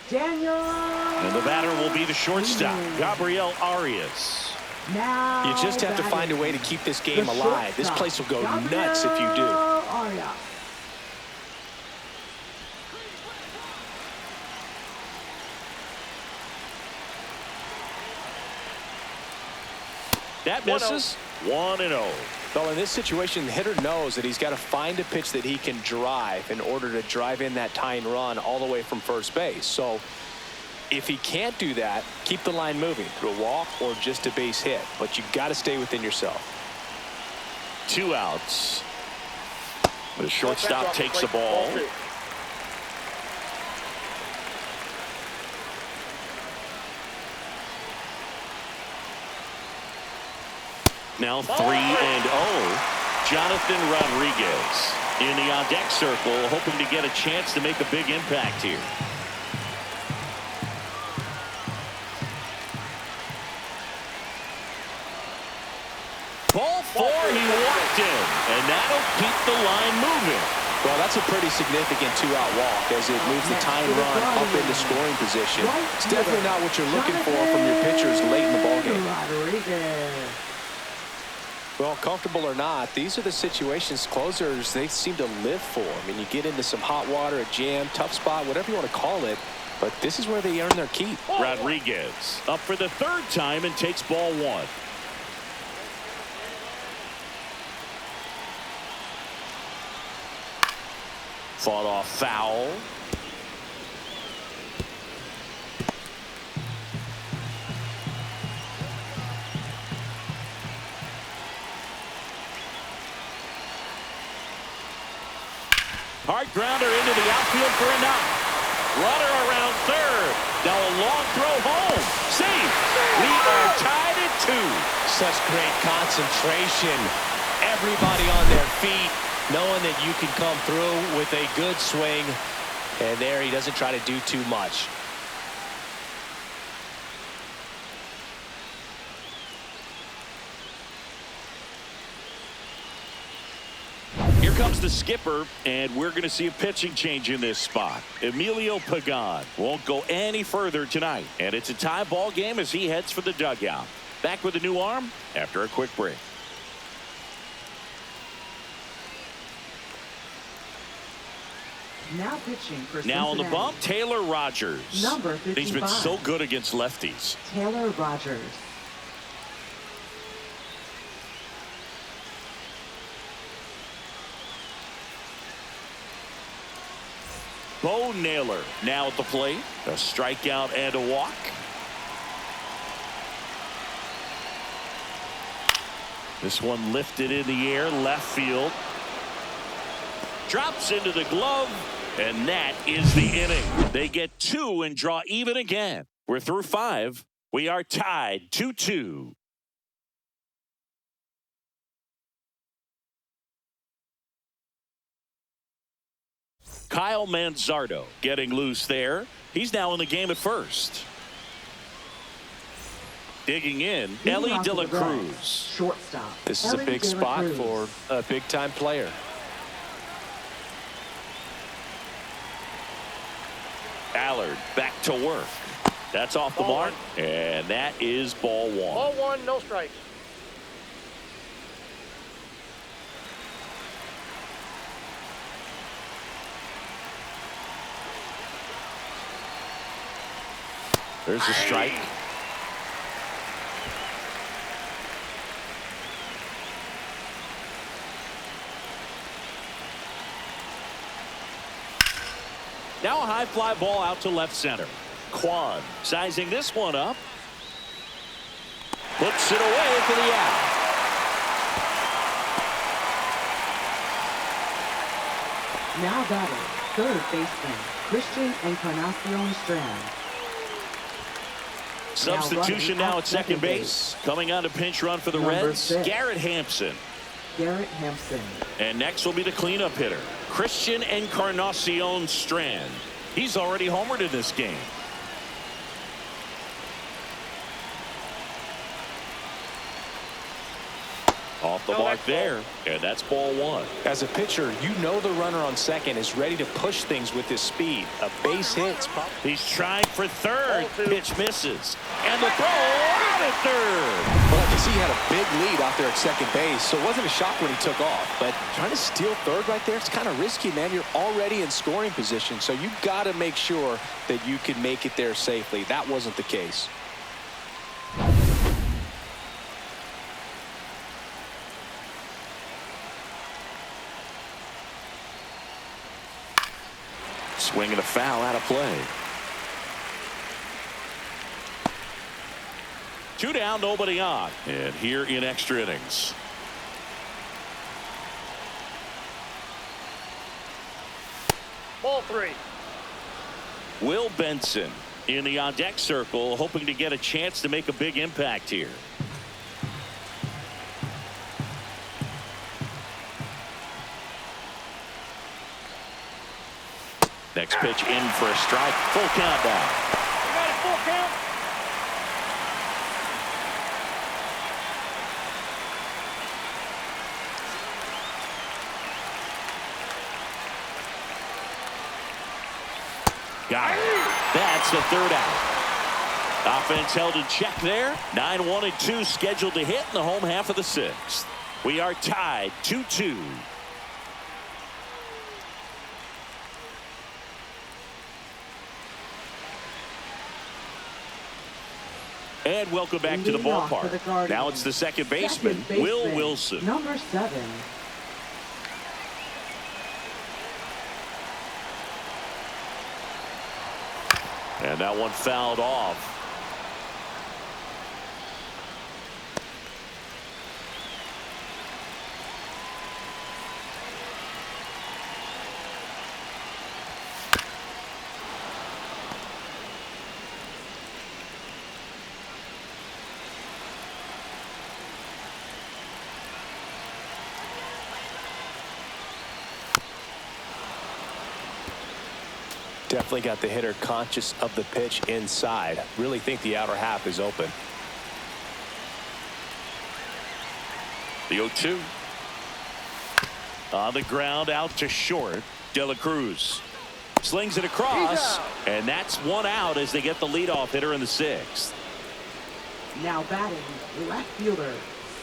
Daniel. And the batter will be the shortstop, Gabriel Arias. Now You just have to find a way to keep this game alive. This place will go nuts if you do. Arias. That misses. 1-0. Well, in this situation, the hitter knows that he's got to find a pitch that he can drive in order to drive in that tying run all the way from first base. So if he can't do that, keep the line moving through a walk or just a base hit. But you got to stay within yourself. 2 outs. The shortstop takes the ball. Now 3-0. Jonathan Rodriguez in the on-deck circle, hoping to get a chance to make a big impact here. Ball 4, he walked in, and that'll keep the line moving. Well, that's a pretty significant 2-out walk as it moves the tying run up into scoring position. It's definitely not what you're looking for from your pitchers late in the ballgame. Well, comfortable or not, these are the situations closers they seem to live for. I mean, you get into some hot water, a jam, tough spot, whatever you want to call it, but this is where they earn their keep. Rodriguez up for the 3rd time and takes ball 1. Fought off foul. Hard grounder into the outfield for a knock. Runner around 3rd. Now a long throw home. Safe. We are tied at 2. Such great concentration. Everybody on their feet, knowing that you can come through with a good swing. And there he doesn't try to do too much. Here comes the skipper, and we're going to see a pitching change in this spot. Emilio Pagan won't go any further tonight, and it's a tie ball game as he heads for the dugout. Back with a new arm after a quick break. Now pitching for Now on the Cincinnati. bump, Taylor Rogers. Number 55. He's been so good against lefties. Taylor Rogers. Bo Naylor now at the plate. A strikeout and a walk. This one lifted in the air, left field. Drops into the glove, and that is the inning. They get 2 and draw even again. We're through 5. We are tied 2-2. Kyle Manzardo getting loose there. He's now in the game at first. Digging in, Ellie De La Cruz. Shortstop. This is a big spot for a big-time player. Allard back to work. That's off the mark, and that is ball 1. Ball 1, no strikes. There's a strike. Now a high fly ball out to left center. Kwan sizing this one up. Puts it away for the out. Now batting, third baseman, Christian Encarnacion Strand. Substitution now at second base. Coming on to pinch run for the Reds, 6. Garrett Hampson. Garrett Hampson. And next will be the cleanup hitter, Christian Encarnacion Strand. He's already homered in this game. Off the mark there, and that's ball one. As a pitcher, you know the runner on second is ready to push things with his speed. A base hit. He's trying for third. Pitch misses. And the throw out at third. Well, I can see he had a big lead out there at second base, so it wasn't a shock when he took off. But trying to steal third right there, it's kind of risky, man. You're already in scoring position, so you got to make sure that you can make it there safely. That wasn't the case. Swing and a foul out of play. 2 down, nobody on. And here in extra innings. Ball 3. Will Benson in the on-deck circle, hoping to get a chance to make a big impact here. Next pitch in for a strike. Full count now. You got a full count? Got it. That's the third out. Offense held in check there. 9-1 and 2 scheduled to hit in the home half of the 6th. We are tied 2-2. And welcome back to the ballpark. Now it's the second baseman, Will Wilson. Number 7. And that one fouled off. Definitely got the hitter conscious of the pitch inside. Really think the outer half is open. The 0-2. On the ground, out to short. De La Cruz slings it across, and that's one out as they get the leadoff hitter in the 6th. Now batting, left fielder,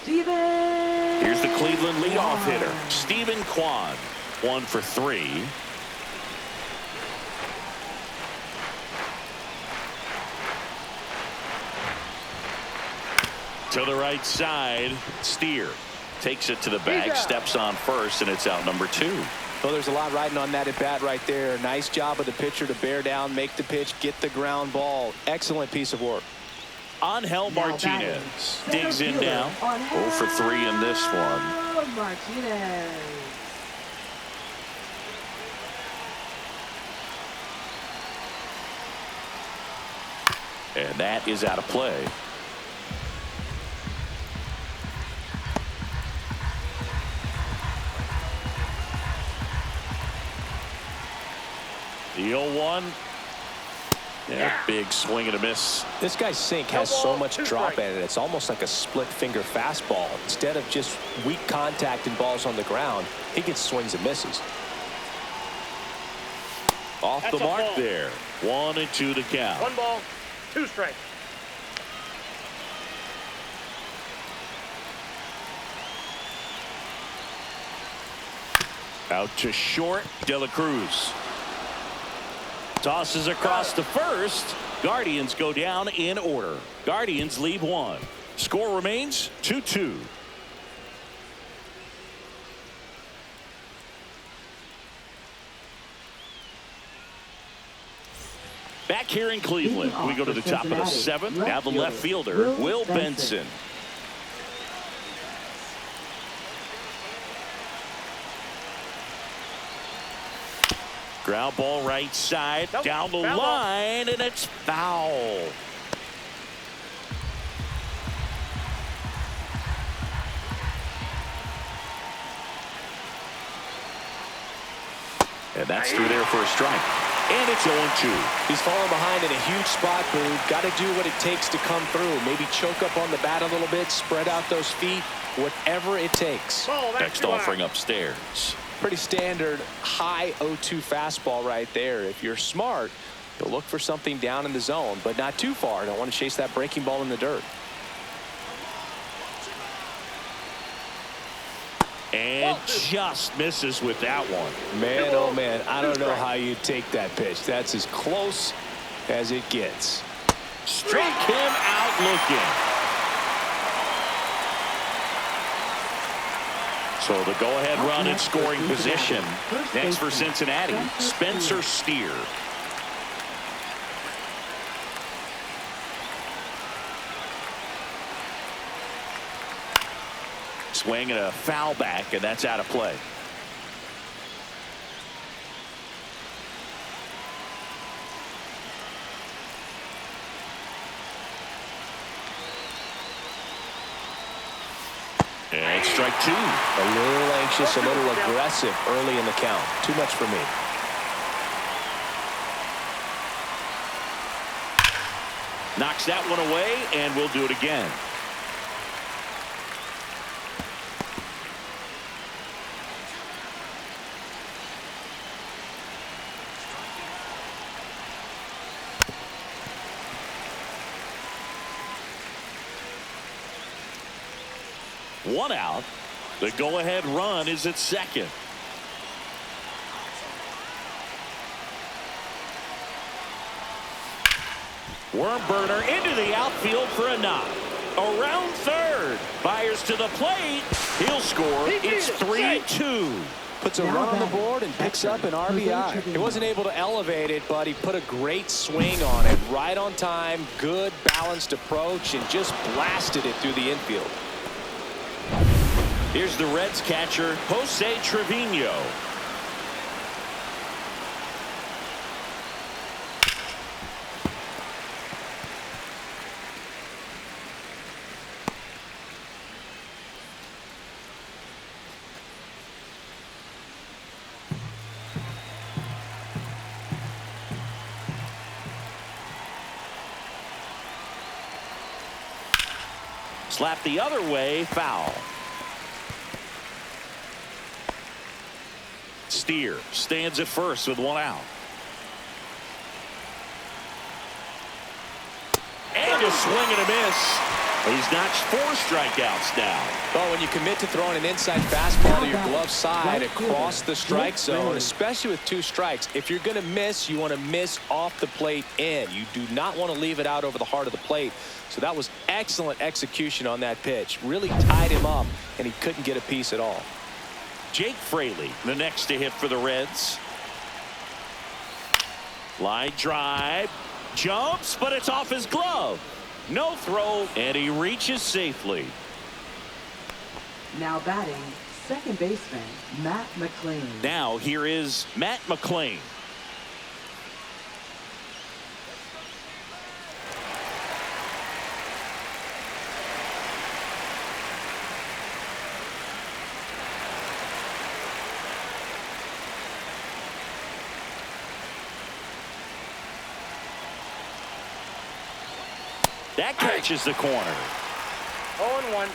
Steven. Here's the Cleveland leadoff hitter, Steven Kwan. 1 for 3. To the right side, Steer takes it to the bag, steps on first, and it's out number 2. Well, there's a lot riding on that at bat right there. Nice job of the pitcher to bear down, make the pitch, get the ground ball. Excellent piece of work. Angel Martinez digs in now. 0 for 3 in this one. Martinez. And that is out of play. The 0-1. Yeah, big swing and a miss. This guy's sink has so much drop in it. It's almost like a split finger fastball. Instead of just weak contact and balls on the ground, he gets swings and misses. Off the mark there. 1-2 to count. 1 ball, 2 strikes. Out to short, De La Cruz. Tosses across to first. Guardians go down in order. Guardians lead 1. Score remains 2-2. Back here in Cleveland. We go to the top of the 7th. Now the left fielder, Will Benson. Ground ball right side, down the line, and it's foul. And that's through there for a strike. And it's 0-2. He's falling behind in a huge spot, Boog. Got to do what it takes to come through. Maybe choke up on the bat a little bit, spread out those feet, whatever it takes. Next offering upstairs. Pretty standard high 0-2 fastball right there. If you're smart, you'll look for something down in the zone, but not too far. Don't want to chase that breaking ball in the dirt. And just misses with that one. Man, oh man, I don't know how you take that pitch. That's as close as it gets. Struck him out looking. So the go-ahead run in scoring position. Next for Cincinnati, Spencer Steer. Swing and a foul back, and that's out of play. And strike 2. A little anxious, a little aggressive early in the count. Too much for me. Knocks that one away, and we'll do it again. One out. The go-ahead run is at second. Worm burner into the outfield for a knock. Around third. Fires to the plate. He'll score. It's 3-2. Puts a run on the board and picks up an RBI. He wasn't able to elevate it, but he put a great swing on it. Right on time. Good balanced approach and just blasted it through the infield. Here's the Reds catcher, Jose Trevino. Slap the other way, foul. Steer stands at first with one out. And a swing and a miss. He's notched 4 strikeouts now. Well, when you commit to throwing an inside fastball to your glove side across the strike zone, especially with 2 strikes, if you're going to miss, you want to miss off the plate in. You do not want to leave it out over the heart of the plate. So that was excellent execution on that pitch. Really tied him up, and he couldn't get a piece at all. Jake Fraley, the next to hit for the Reds. Line drive. Jumps, but it's off his glove. No throw, and he reaches safely. Now batting, second baseman, Matt McLean. Now here is Matt McLean. That catches the corner. 0-1.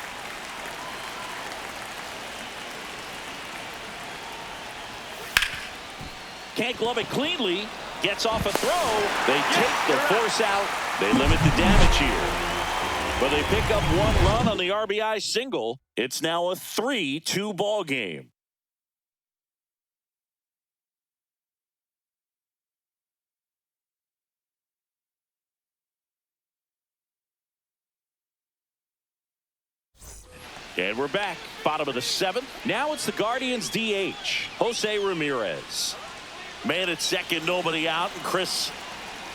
Can't glove it cleanly. Gets off a throw. They take the force out. They limit the damage here. But they pick up 1 run on the RBI single. It's now a 3-2 ball game. And we're back. Bottom of the 7th. Now it's the Guardians DH, Jose Ramirez. Man at second, nobody out. And Chris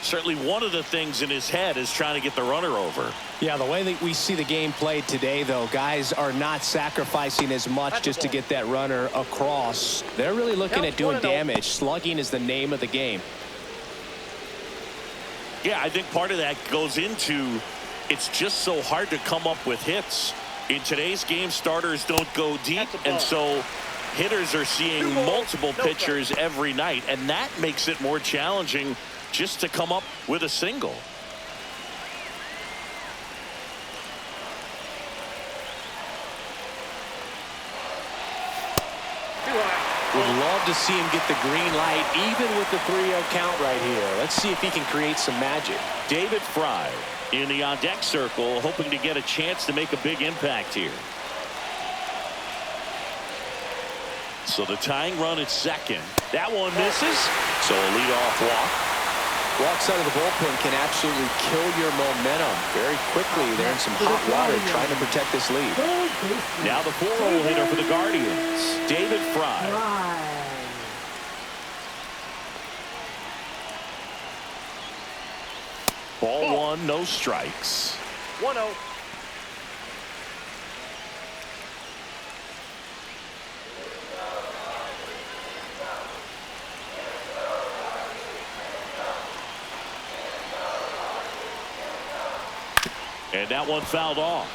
Certainly one of the things in his head is trying to get the runner over. Yeah, the way that we see the game played today, though, guys are not sacrificing as much just to get that runner across. They're really looking at doing damage. Slugging is the name of the game. Yeah, I think part of that goes into it's just so hard to come up with hits. In today's game, starters don't go deep, and so hitters are seeing multiple pitchers every night, and that makes it more challenging just to come up with a single. Would love to see him get the green light, even with the 3-0 count right here. Let's see if he can create some magic. David Fry in the on-deck circle, hoping to get a chance to make a big impact here. So the tying run at second. That one misses. So a leadoff walk. Walks out of the bullpen can absolutely kill your momentum very quickly. They're in some hot water trying to protect this lead. Now the 4-hole hitter for the Guardians, David Fry. Ball one, no strikes. 1-0. And that one fouled off.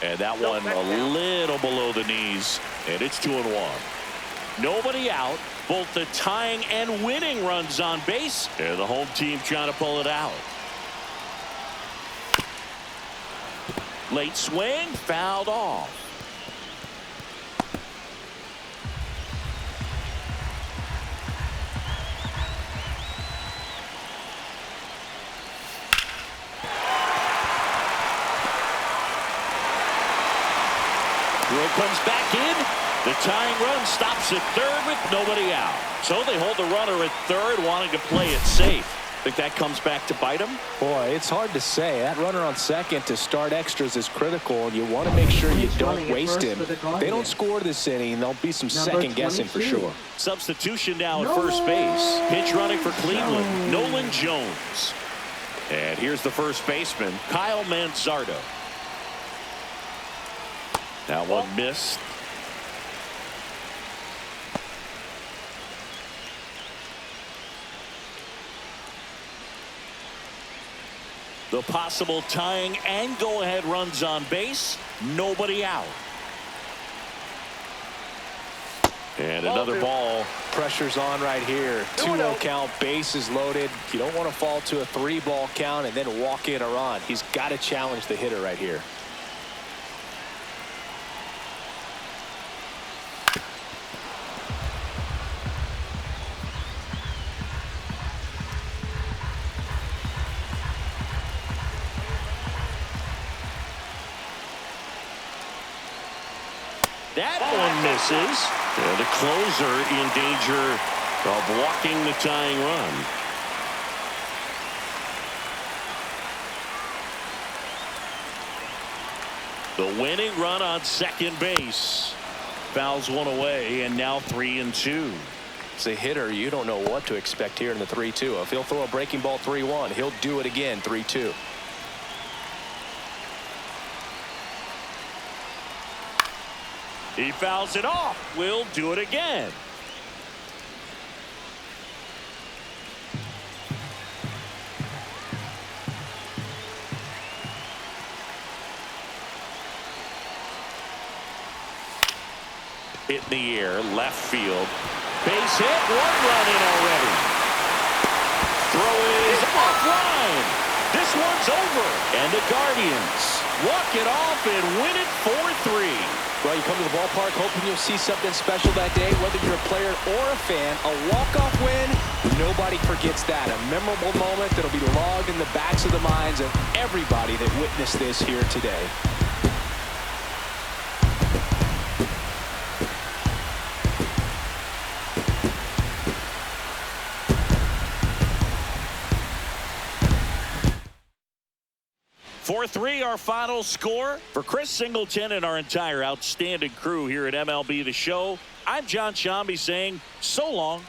And that one a little below the knees, and it's 2-1. Nobody out. Both the tying and winning runs on base, and the home team trying to pull it out. Late swing, fouled off. Throw comes back in. The tying run stops at third with nobody out. So they hold the runner at third, wanting to play it safe. Think that comes back to bite him? Boy, it's hard to say. That runner on second to start extras is critical, and you want to make sure you don't waste him. If they don't score this inning, there'll be some second guessing for sure. Substitution now at first base. Pitch running for Cleveland, Nolan Jones. And here's the first baseman, Kyle Manzardo. That one missed. The possible tying and go-ahead runs on base. Nobody out. And another ball. Pressure's on right here. 2-0 count, bases loaded. You don't want to fall to a 3-ball count and then walk in a run. He's got to challenge the hitter right here. That one misses. And the closer in danger of walking the tying run. The winning run on second base. Fouls one away, and now 3-2. As a hitter, you don't know what to expect here in the 3-2. If he'll throw a breaking ball 3-1, he'll do it again 3-2. He fouls it off. Will do it again. Hit in the air, left field. Base hit, 1 run in already. Throw is offline. This one's over. And the Guardians walk it off and win it 4-3. Well, you come to the ballpark hoping you'll see something special that day, whether you're a player or a fan. A walk-off win, nobody forgets that. A memorable moment that'll be logged in the backs of the minds of everybody that witnessed this here today. 4-3 our final score. For Chris Singleton and our entire outstanding crew here at MLB The Show, I'm John Shambi saying so long